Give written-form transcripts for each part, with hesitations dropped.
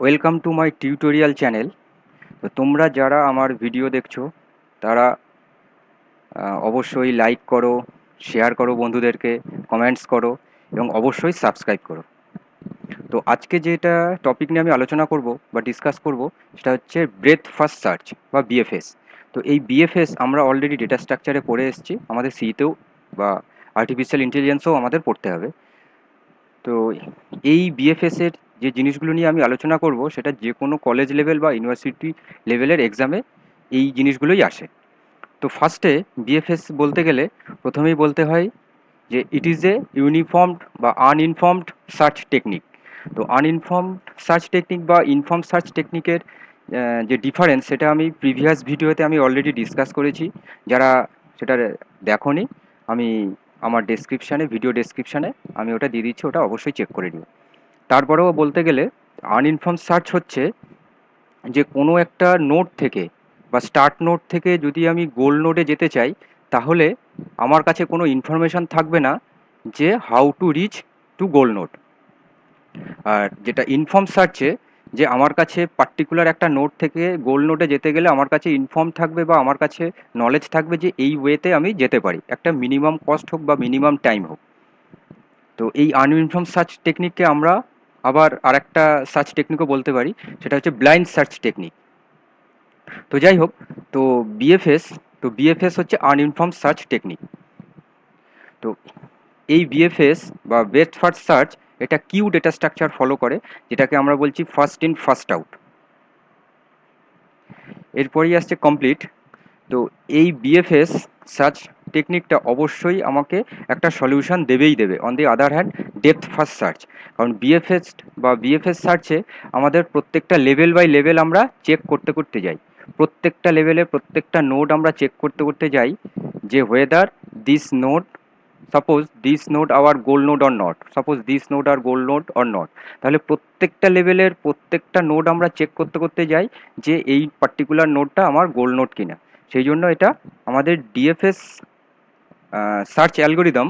Welcome to my tutorial channel. তো তোমরা যারা আমার ভিডিও দেখছো তারা অবশ্যই লাইক করো, শেয়ার করো বন্ধুদেরকে, কমেন্টস করো এবং অবশ্যই সাবস্ক্রাইব করো। তো আজকে যেটা টপিক নিয়ে আমি আলোচনা করব বা ডিসকাস করব সেটা হচ্ছে ব্রেথ ফার্স্ট সার্চ বা বিএফএস। তো এই বিএফএস আমরা অলরেডি ডেটা স্ট্রাকচারে পড়ে এসেছি, আমাদের সিতেও বা আর্টিফিশিয়াল ইন্টেলিজেন্সও আমাদের পড়তে হবে। তো এই বিএফএস এর যে জিনিসগুলো নিয়ে আমি আলোচনা করব সেটা যে কোনো কলেজ লেভেল বা ইউনিভার্সিটি লেভেলের এক্সামে এই জিনিসগুলোই আসে। তো ফার্স্টে বিএফএস বলতে গেলে প্রথমেই বলতে হয় যে ইট ইজ এ ইউনিফর্মড বা আনইনফর্মড সার্চ টেকনিক। তো আনইনফর্মড সার্চ টেকনিক বা ইনফর্ম সার্চ টেকনিকের যে ডিফারেন্স সেটা আমি প্রিভিয়াস ভিডিওতে আমি অলরেডি ডিসকাস করেছি। যারা সেটা দেখোনি, আমি আমার ডেসক্রিপশানে, ভিডিও ডেসক্রিপশানে আমি ওটা দিয়ে দিচ্ছি, ওটা অবশ্যই চেক করে নিও। তারপরেও বলতে গেলে আনইনফর্ম সার্চ হচ্ছে যে কোনো একটা নোড থেকে বা স্টার্ট নোড থেকে যদি আমি গোল নোডে যেতে চাই, তাহলে আমার কাছে কোনো ইনফরমেশান থাকবে না যে how to reach to goal node. আর যেটা ইনফর্ম সার্চে যে আমার কাছে পার্টিকুলার একটা নোড থেকে গোল নোডে যেতে গেলে আমার কাছে ইনফর্ম থাকবে বা আমার কাছে নলেজ থাকবে যে এই ওয়েতে আমি যেতে পারি, একটা মিনিমাম কস্ট হোক বা মিনিমাম টাইম হোক। তো এই আনইনফর্ম সার্চ টেকনিককে আমরা আবার আরেকটা সার্চ টেকনিকও বলতে পারি, সেটা হচ্ছে ব্লাইন্ড সার্চ টেকনিক। তো যাই হোক, তো বিএফএস তো বিএফএস হচ্ছে আনইনফর্ম সার্চ টেকনিক। তো এই বিএফএস বা বেস্ট ফার্স্ট সার্চ এটা কিউ ডেটা স্ট্রাকচার ফলো করে, যেটাকে আমরা বলছি ফার্স্ট ইন ফার্স্ট আউট। এরপরেই আসছে কমপ্লিট। তো এই বিএফএস সার্চ টেকনিকটা অবশ্যই আমাকে একটা সলিউশন দেবেই দেবে। On the other hand depth first search, কারণ বিএফএস বা বিএফএস সার্চে আমাদের প্রত্যেকটা লেভেল বাই লেভেল আমরা চেক করতে করতে যাই। প্রত্যেকটা লেভেলে প্রত্যেকটা নোড আমরা চেক করতে করতে যাই যে whether this node, suppose this node our goal node or not, suppose this node are goal node or not. তাহলে প্রত্যেকটা লেভেলের প্রত্যেকটা নোড আমরা চেক করতে করতে যাই যে এই পার্টিকুলার নোডটা আমার গোল নোড কিনা। সেই জন্য এটা আমাদের ডিএফএস সার্চ অ্যালগোরিদম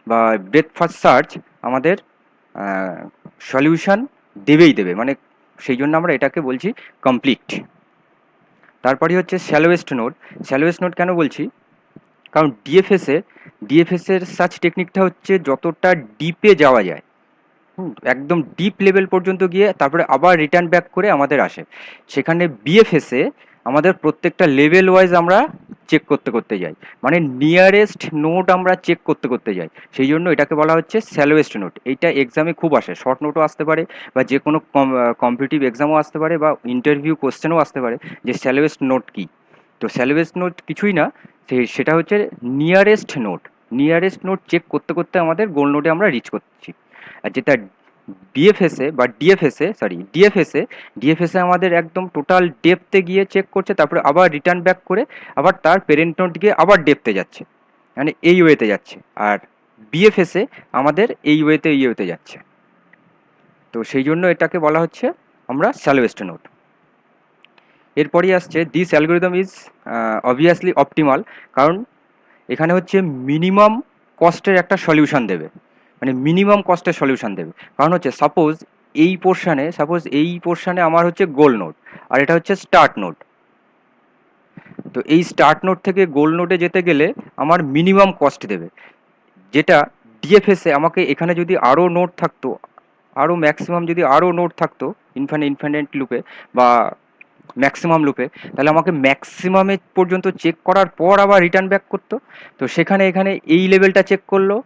বা ব্রেথ ফার্স্ট সার্চ আমাদের সলিউশন দেবেই দেবে, মানে সেই জন্য আমরা এটাকে বলছি কমপ্লিট। তারপরে হচ্ছে শ্যালোয়েস্ট নোড। শ্যালোয়েস্ট নোড কেন বলছি, কারণ ডিএফএসের সার্চ টেকনিকটা হচ্ছে যতটা ডিপে যাওয়া যায়, একদম ডিপ লেভেল পর্যন্ত গিয়ে তারপরে আবার রিটার্ন ব্যাক করে আমাদের আসে। সেখানে বিএফএসে আমাদের প্রত্যেকটা লেভেল ওয়াইজ আমরা চেক করতে করতে যাই, মানে নিয়ারেস্ট নোট আমরা চেক করতে করতে যাই। সেই জন্য এটাকে বলা হচ্ছে স্যালোয়েস্ট নোট। এইটা এক্সামে খুব আসে, শর্ট নোটও আসতে পারে বা যে কোনো কম্পিটিটিভ এক্সামও আসতে পারে বা ইন্টারভিউ কোশ্চেনও আসতে পারে যে স্যালোয়েস্ট নোট কী। তো স্যালোয়েস্ট নোট কিছুই না, সেটা হচ্ছে nearest node. Nearest node check করতে করতে আমাদের গোল নোটে আমরা রিচ করছি। আর যেটা বিএফএসে বা ডিএফএসে আমাদের একদম টোটাল ডেপথে গিয়ে চেক করছে, তারপরে আবার রিটার্ন ব্যাক করে আবার তার পেরেন্ট নোট গিয়ে আবার ডেপথে যাচ্ছে, মানে এই ওয়েতে যাচ্ছে। আর বিএফএসে আমাদের এই ওয়েতে যাচ্ছে। তো সেই জন্য এটাকে বলা হচ্ছে আমরা স্যালোয়েস্ট নোট। এরপরই আসছে this algorithm is obviously optimal, কারণ এখানে হচ্ছে মিনিমাম কস্টের একটা সলিউশন দেবে, মানে মিনিমাম কস্টের সলিউশন দেবে। কারণ হচ্ছে সাপোজ এই পোর্শানে আমার হচ্ছে গোল নোড আর এটা হচ্ছে স্টার্ট নোড। তো এই স্টার্ট নোড থেকে গোল নোডে যেতে গেলে আমার মিনিমাম কস্ট দেবে, যেটা ডিএফএসে আমাকে এখানে যদি আরও নোড থাকতো, আরও ম্যাক্সিমাম যদি আরও নোড থাকতো ইনফাইনাইট লুপে বা ম্যাক্সিমাম লুপে, তাহলে আমাকে ম্যাক্সিমামে পর্যন্ত চেক করার পর আবার রিটার্ন ব্যাক করতো। তো সেখানে এখানে এই লেভেলটা চেক করলো,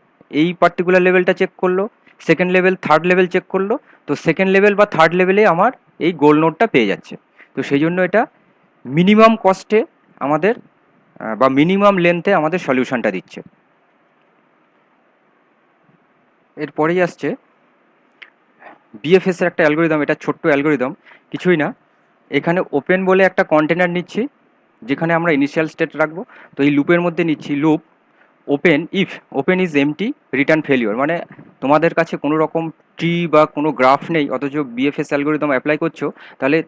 এই পার্টিকুলার লেভেলটা চেক করলো, second level third level check করলো, তো সেকেন্ড লেভেল বা থার্ড লেভেলে আমার এই গোল নোটটা পেয়ে যাচ্ছে। তো সেই জন্য এটা মিনিমাম কস্টে আমাদের বা মিনিমাম লেন্থে আমাদের সলিউশনটা দিচ্ছে। এরপরেই আসছে বিএফএস এর একটা অ্যালগোরিদম, এটা ছোট্ট অ্যালগোরিদম, কিছুই না। এখানে ওপেন বলে একটা কন্টেনার নিচ্ছি যেখানে আমরা ইনিশিয়াল স্টেট রাখবো। তো এই লুপের মধ্যে নিচ্ছি loop open is empty return failure, মানে তোমাদের কাছে কোনো রকম ট্রি বা কোনো গ্রাফ নেই অথচ বিএফএস অ্যালগোরিদম অ্যাপ্লাই করছো, তাহলে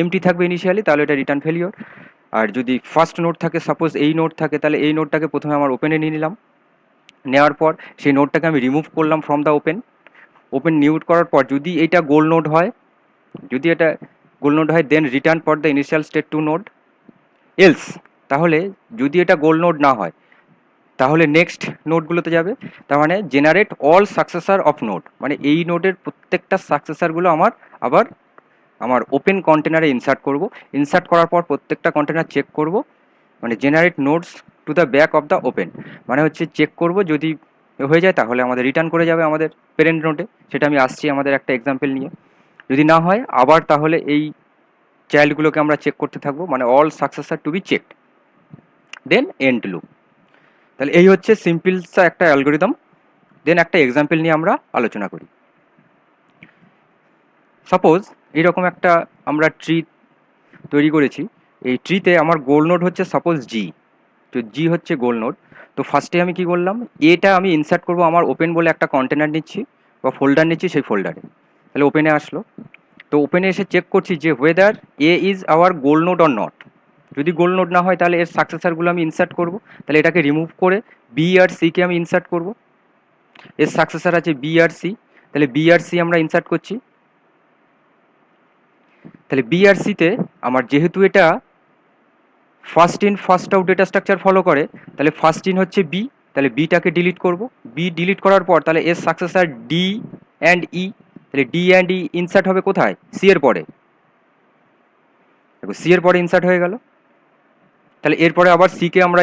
এমটি থাকবে ইনিশিয়ালি, তাহলে এটা রিটার্ন ফেলিওর। আর যদি ফার্স্ট নোড থাকে, সাপোজ এই নোড থাকে, তাহলে এই নোডটাকে প্রথমে আমার ওপেনে নিয়ে নিলাম, নেওয়ার পর সেই নোডটাকে আমি রিমুভ করলাম ফ্রম দ্য ওপেন নিউট করার পর যদি এইটা গোল নোড হয়, যদি এটা গোল নোড হয় then return for the initial state to node. Else, তাহলে যদি এটা গোল নোড না হয় তাহলে নেক্সট নোডগুলোতে যাবে। তার মানে generate all successor of node, মানে এই নোডের প্রত্যেকটা সাকসেসরগুলো আবার আমার ওপেন কন্টেনারে ইনসার্ট করব। ইনসার্ট করার পর প্রত্যেকটা কন্টেনার চেক করব, মানে generate nodes to the back of the open, মানে হচ্ছে চেক করব, যদি হয়ে যায় তাহলে আমাদের রিটার্ন করে যাবে আমাদের প্যারেন্ট নোডে। সেটা আমি আসছি আমাদের একটা এক্সাম্পল নিয়ে। যদি না হয় আবার তাহলে এই চাইল্ডগুলোকে আমরা চেক করতে থাকবো, মানে all successor to be checked, then end loop. তাহলে এই হচ্ছে সিম্পলসা একটা অ্যালগোরিদম। দেন একটা এক্সাম্পল নিয়ে আমরা আলোচনা করি। সাপোজ এইরকম একটা আমরা ট্রি তৈরি করেছি। এই ট্রিতে আমার গোল নোড হচ্ছে সাপোজ জি। তো জি হচ্ছে গোল নোড। তো ফার্স্টে আমি কি করলাম, এটা আমি ইনসার্ট করব আমার ওপেন বলে একটা কন্টেনার নিচ্ছি বা ফোল্ডার নিচ্ছি, সেই ফোল্ডারে। তাহলে ওপেনে আসলো। তো ওপেনে এসে চেক করছি যে weather A is our goal node or not. যদি গোল নোড না হয় তাহলে এর সাকসেসরগুলো আমি ইনসার্ট করব। তাহলে এটাকে রিমুভ করে বি আর সিকে আমি ইনসার্ট করব। এর সাকসেসর আছে বি আর সি, তাহলে বি আর সি আমরা ইনসার্ট করছি। তাহলে বি আর সিতে আমার যেহেতু এটা first in first out data structure follow করে, তাহলে ফার্স্ট ইন হচ্ছে বি, তাহলে বিটাকে ডিলিট করব। বি ডিলিট করার পর তাহলে এর সাকসেসর ডি অ্যান্ড ই, তাহলে ডি অ্যান্ড ই ইনসার্ট হবে কোথায়, সি এর পরে। দেখো সি এর পরে ইনসার্ট হয়ে গেল। তাহলে এরপরে আবার সিকে আমরা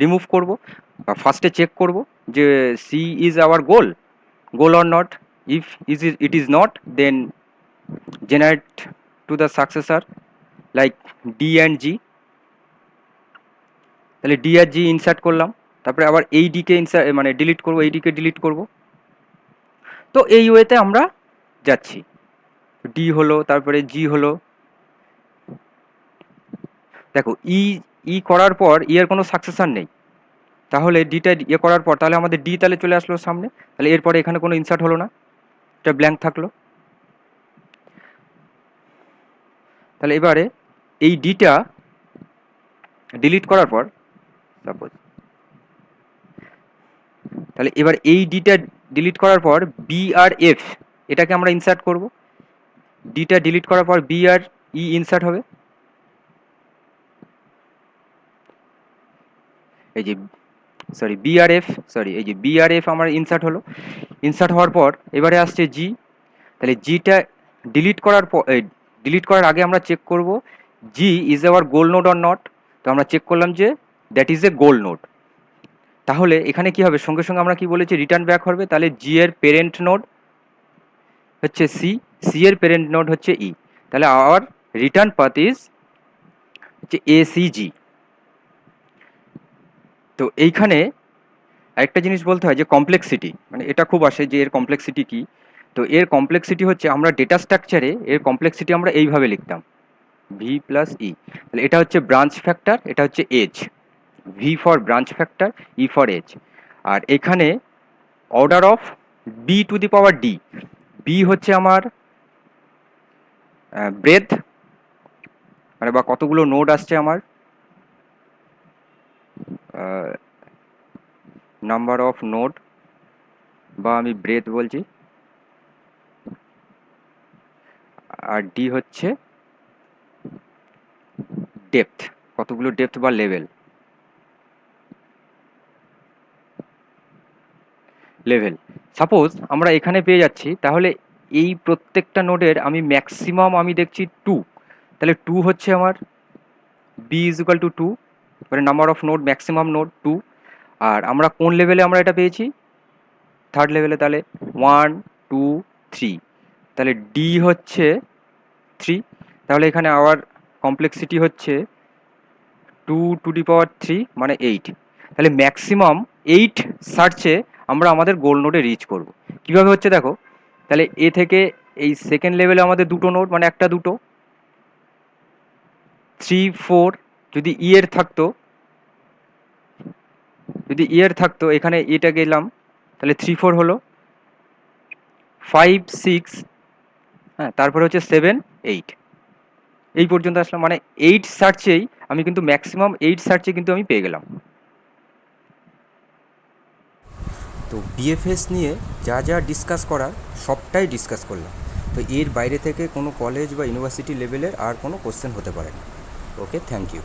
রিমুভ করব, ফার্স্টে চেক করব যে C is our goal or not. If it is not, then generate to the successor like D and G. তাহলে ডি আর জি ইনসার্ট করলাম। তারপরে আবার এই ডিকে ইনসার্ট মানে ডিলিট করব, এই ডিকে ডিলিট করব। তো এই ওয়েতে আমরা যাচ্ছি। ডি হলো, তারপরে জি হলো। দেখো ই ই করার পর ই এর কোনো সাকসেসর নেই, তাহলে ডিটা ইয়ে করার পর তাহলে আমাদের ডি তাহলে চলে আসলো সামনে। তাহলে এরপরে এখানে কোনো ইনসার্ট হলো না, এটা ব্ল্যাঙ্ক থাকলো। তাহলে এবারে এই ডিটা ডিলিট করার পর সাপোজ, তাহলে এবার এই ডিটা ডিলিট করার পর বি আর এফ এটাকে আমরা ইনসার্ট করব। ডিটা ডিলিট করার পর বি আর ই ইনসার্ট হবে। এই যে সরি বিআরএফ, সরি এই যে বিআরএফ আমার ইনসার্ট হলো। ইনসার্ট হওয়ার পর এবারে আসছে জি। তাহলে জিটা ডিলিট করার পর, ডিলিট করার আগে আমরা চেক করব G is our goal node or not. তো আমরা চেক করলাম যে that is a goal node. তাহলে এখানে কি হবে, সঙ্গে সঙ্গে আমরা কি বলেছি, রিটার্ন ব্যাক হবে। তাহলে জি এর প্যারেন্ট নোড হচ্ছে সি, সি এর প্যারেন্ট নোড হচ্ছে ই। তাহলে আওয়ার রিটার্ন পাথ ইজ হচ্ছে এসিজি। তো এইখানে আরেকটা জিনিস বলতে হয় যে কমপ্লেক্সিটি, মানে এটা খুব আসে যে এর কমপ্লেক্সিটি কি। তো এর কমপ্লেক্সিটি হচ্ছে আমরা ডেটা স্ট্রাকচারে এর কমপ্লেক্সিটি আমরা এইভাবে লিখতাম ভি প্লাস ই। তাহলে এটা হচ্ছে ব্রাঞ্চ ফ্যাক্টর, এটা হচ্ছে edge. B for branch factor, E for edge. আর এখানে order of B to the power D. B হচ্ছে আমার ব্রেথ, মানে বা কতগুলো নোড আসছে আমার, নাম্বার অফ নোড, বা আমি ব্রেথ বলছি। আর ডি হচ্ছে ডেপথ, কতগুলো ডেপথ বা লেভেল। সাপোজ আমরা এখানে পেয়ে যাচ্ছি, তাহলে এই প্রত্যেকটা নোডের আমি ম্যাক্সিমাম আমি দেখছি 2। তাহলে 2 হচ্ছে আমার বি ইজ ইকুয়াল টু 2, মানে number of node, maximum node 2। আর আমরা কোন লেভেলে আমরা এটা পেয়েছি, থার্ড লেভেলে। তাহলে 1 2 3, তাহলে ডি হচ্ছে 3। তাহলে এখানে আওয়ার কমপ্লেক্সিটি হচ্ছে 2 টু দি পাওয়ার 3 মানে 8। তাহলে ম্যাক্সিমাম 8 সার্চে আমরা আমাদের গোল নোডে রিচ করব। কিভাবে হচ্ছে দেখো, তাহলে এ থেকে এই সেকেন্ড লেভেলে আমাদের দুটো নোড, মানে একটা দুটো 3 4। যদি ই এর থাকতো, যদি ই এর থাকতো এখানে এটা গেলাম, তাহলে 3 4 হলো 5 6, হ্যাঁ, তারপরে হচ্ছে 7 8, এই পর্যন্ত আসলাম। মানে 8 সার্চেই আমি কিন্তু ম্যাক্সিমাম 8 সার্চে কিন্তু আমি পেয়ে গেলাম। তো বিএফএস নিয়ে যা যা ডিসকাস করার সবটাই ডিসকাস করলাম। তো এর বাইরে থেকে কোনো কলেজ বা ইউনিভার্সিটি লেভেলের আর কোনো কোশ্চেন হতে পারে না। ওকে, থ্যাংক ইউ।